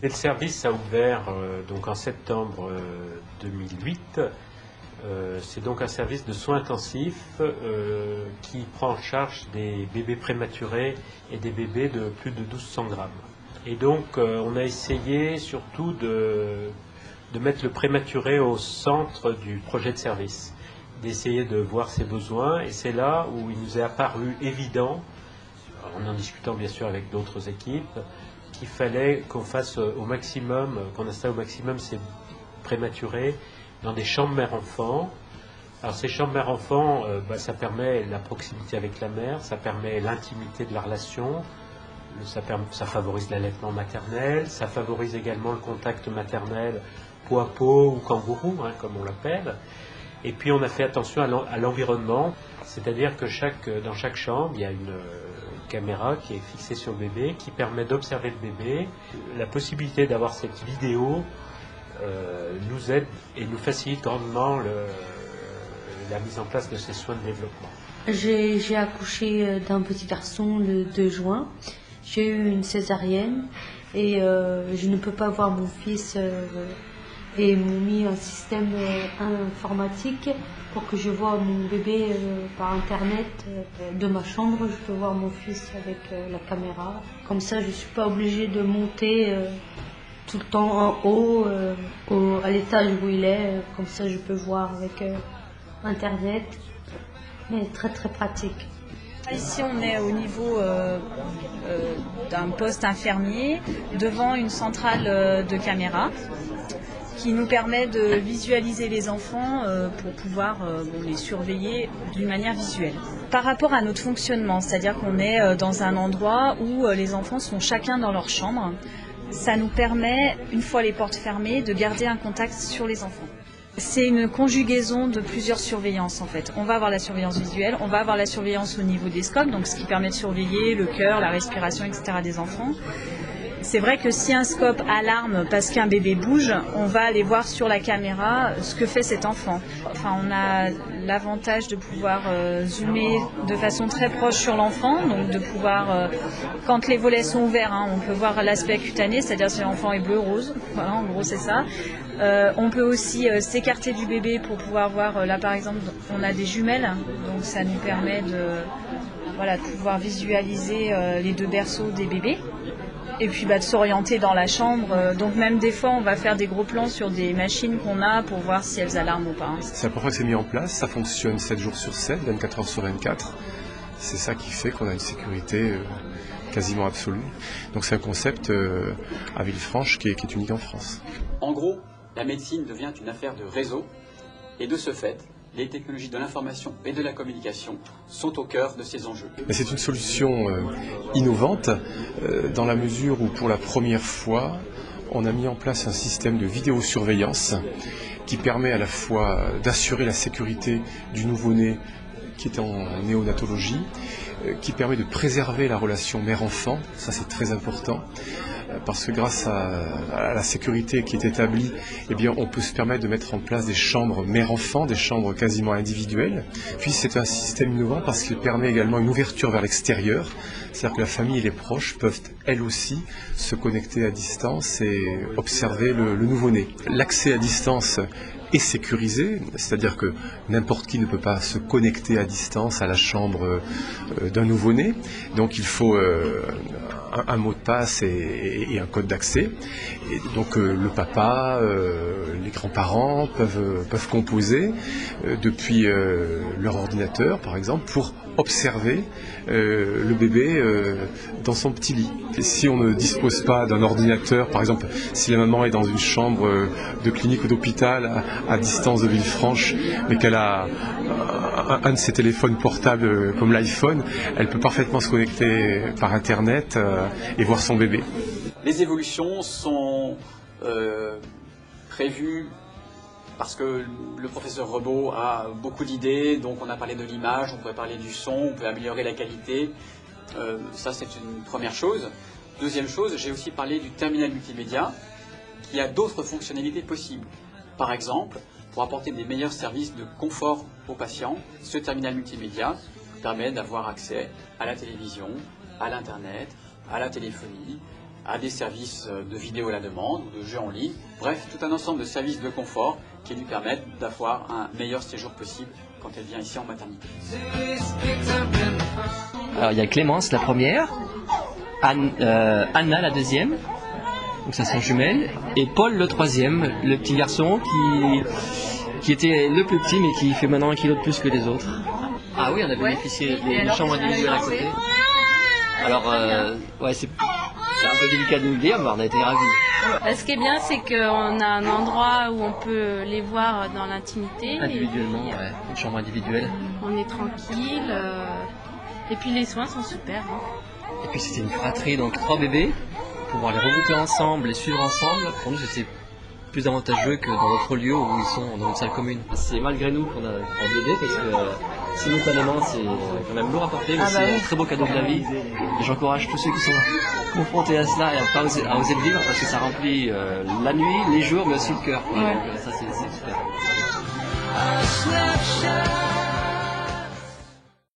Et le service a ouvert donc en septembre 2008. C'est donc un service de soins intensifs qui prend en charge des bébés prématurés et des bébés de plus de 1200 grammes. Et donc on a essayé surtout de mettre le prématuré au centre du projet de service, d'essayer de voir ses besoins, et c'est là où il nous est apparu évident, en discutant bien sûr avec d'autres équipes, qu'il fallait qu'on fasse au maximum, qu'on installe au maximum ces prématurés dans des chambres mère-enfant. Alors ces chambres mère-enfant, ça permet la proximité avec la mère, ça permet l'intimité de la relation, ça favorise l'allaitement maternel, ça favorise également le contact maternel peau à peau ou kangourou, comme on l'appelle. Et puis on a fait attention à l'environnement, c'est-à-dire que dans chaque chambre, il y a une caméra qui est fixée sur le bébé, qui permet d'observer le bébé. La possibilité d'avoir cette vidéo nous aide et nous facilite grandement la mise en place de ces soins de développement. J'ai accouché d'un petit garçon le 2 juin. J'ai eu une césarienne et je ne peux pas voir mon fils et ils m'ont mis un système informatique pour que je vois mon bébé par internet de ma chambre. Je peux voir mon fils avec la caméra. Comme ça, je ne suis pas obligée de monter tout le temps en haut, à l'étage où il est. Comme ça, je peux voir avec internet. Mais très très pratique. Ici, on est au niveau d'un poste infirmier devant une centrale de caméras qui nous permet de visualiser les enfants pour pouvoir les surveiller d'une manière visuelle. Par rapport à notre fonctionnement, c'est-à-dire qu'on est dans un endroit où les enfants sont chacun dans leur chambre, ça nous permet, une fois les portes fermées, de garder un contact sur les enfants. C'est une conjugaison de plusieurs surveillances en fait. On va avoir la surveillance visuelle, on va avoir la surveillance au niveau des scopes, donc ce qui permet de surveiller le cœur, la respiration, etc. des enfants. C'est vrai que si un scope alarme parce qu'un bébé bouge, on va aller voir sur la caméra ce que fait cet enfant. Enfin, on a l'avantage de pouvoir zoomer de façon très proche sur l'enfant, donc de pouvoir, quand les volets sont ouverts, on peut voir l'aspect cutané, c'est-à-dire si l'enfant est bleu-rose, voilà, en gros c'est ça. On peut aussi s'écarter du bébé pour pouvoir voir, là par exemple, on a des jumelles, donc ça nous permet de pouvoir visualiser les deux berceaux des bébés. Et puis de s'orienter dans la chambre. Donc même des fois, on va faire des gros plans sur des machines qu'on a pour voir si elles alarment ou pas. C'est la première fois que c'est mis en place, ça fonctionne 7 jours sur 7, 24 heures sur 24. C'est ça qui fait qu'on a une sécurité quasiment absolue. Donc c'est un concept à Villefranche qui est unique en France. En gros, la médecine devient une affaire de réseau et de ce fait, les technologies de l'information et de la communication sont au cœur de ces enjeux. C'est une solution innovante dans la mesure où pour la première fois, on a mis en place un système de vidéosurveillance qui permet à la fois d'assurer la sécurité du nouveau-né qui est en néonatologie, qui permet de préserver la relation mère-enfant, ça c'est très important, parce que grâce à la sécurité qui est établie, on peut se permettre de mettre en place des chambres mère-enfant, des chambres quasiment individuelles. Puis c'est un système innovant parce qu'il permet également une ouverture vers l'extérieur, c'est-à-dire que la famille et les proches peuvent elles aussi se connecter à distance et observer le nouveau-né. L'accès à distance est sécurisé, c'est-à-dire que n'importe qui ne peut pas se connecter à distance à la chambre d'un nouveau-né, donc il faut un mot de passe et un code d'accès. Et donc le papa, les grands-parents peuvent composer depuis leur ordinateur, par exemple, pour observer le bébé dans son petit lit. Et si on ne dispose pas d'un ordinateur, par exemple, si la maman est dans une chambre de clinique ou d'hôpital à distance de Villefranche, mais qu'elle a un de ses téléphones portables comme l'iPhone, elle peut parfaitement se connecter par Internet et voir son bébé. Les évolutions sont prévues parce que le professeur Rebaud a beaucoup d'idées, donc on a parlé de l'image, on pourrait parler du son, on peut améliorer la qualité. Ça, c'est une première chose. Deuxième chose, j'ai aussi parlé du terminal multimédia qui a d'autres fonctionnalités possibles. Par exemple, pour apporter des meilleurs services de confort aux patients, ce terminal multimédia permet d'avoir accès à la télévision, à l'Internet, à la téléphonie, à des services de vidéo à la demande, ou de jeux en ligne, bref, tout un ensemble de services de confort qui lui permettent d'avoir un meilleur séjour possible quand elle vient ici en maternité. Alors il y a Clémence la première, Anna la deuxième, donc ça sont jumelles, et Paul le troisième, le petit garçon qui était le plus petit mais qui fait maintenant 1 kilo de plus que les autres. Ah oui, on a bénéficié des chambres individuelles à côté. Alors ouais, c'est un peu délicat de nous le dire, mais on a été ravis. Ce qui est bien, c'est qu'on a un endroit où on peut les voir dans l'intimité. Individuellement, ouais, une chambre individuelle. On est tranquille. Et puis les soins sont super. Hein. Et puis c'était une fratrie, donc 3 bébés, pouvoir les regrouper ensemble, les suivre ensemble. Pour nous, c'était plus avantageux que dans d'autres lieux où ils sont dans une salle commune. C'est malgré nous qu'on a un bébé parce que simultanément c'est quand même lourd à porter, mais c'est un très beau cadeau de la vie. Et j'encourage tous ceux qui sont confrontés à cela et à oser le vivre parce que ça remplit la nuit, les jours, mais aussi le cœur. Ouais. Donc, ça c'est super.